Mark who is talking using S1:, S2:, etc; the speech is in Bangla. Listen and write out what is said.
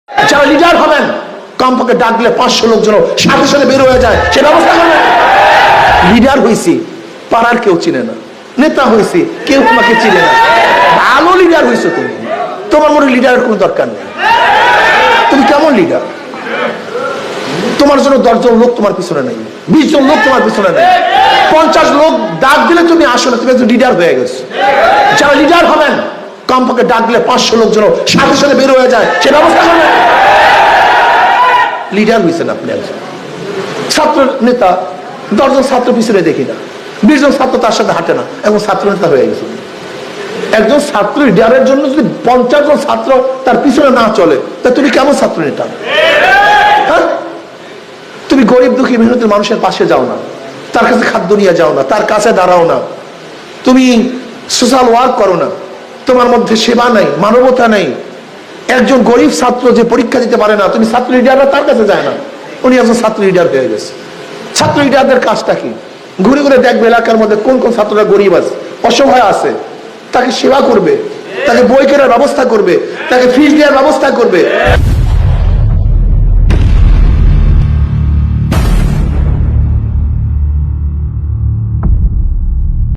S1: যারা লিডার হবেন কমপক্ষে ডাক দিলে 500 লোক যেন সাথে সাথে বের হয়ে যায় সে ব্যবস্থা করবেন। লিডার হয়েছি, পাড়ার কেউ চিনে না। নেতা হয়েছি, কেউ তোমাকে চিনে না। ভালো লিডার হয়েছো তুমি, তোমার মনে লিডারের কোনো দরকার নেই। তুমি কেমন লিডার? তোমার জন্য 10 জন লোক তোমার পিছনে নেই, 20 জন লোক তোমার পিছনে নেই, 50 লোক ডাক দিলে তুমি আসো না, তুমি একজন লিডার হয়ে গেছো। যারা লিডার হবেন কমপক্ষে ডাক দিলে 500 লোক যেন সাথে সাথে বের হয়ে যায় সে ব্যবস্থা করবেন। লিডার হয়েছেন আপনি একজন। ছাত্র নেতা 10 জন ছাত্র পিছনে দেখি না, 20 জন ছাত্র তার সাথে হাঁটে না, এখন ছাত্র নেতা হয়ে গেছে। একজন ছাত্র লিডারের জন্য যদি 50 জন ছাত্র তার পিছনে না চলে তা তুমি কেমন ছাত্র নেতা? হ্যাঁ, তুমি গরিব দুঃখী মেহনতের মানুষের পাশে যাও না, তার কাছে খাদ্য নিয়ে যাও না, তার কাছে দাঁড়াও না, তুমি সোশ্যাল ওয়ার্ক করো না, তোমার মধ্যে সেবা নাই, মানবতা নাই। একজন গরিব ছাত্র যে পরীক্ষা দিতে পারে না, তুমি ছাত্র লিডাররা তার কাছে যায় না, উনি একজন ছাত্র লিডার হয়ে গেছে। ছাত্র লিডারদের কাজটা কি? ঘুরে ঘুরে দেখবে এলাকার মধ্যে কোন কোন ছাত্ররা গরিব আছে, অসহায় আছে, তাকে সেবা করবে, তাকে বই কেনার ব্যবস্থা করবে, তাকে ফিস দেওয়ার ব্যবস্থা করবে।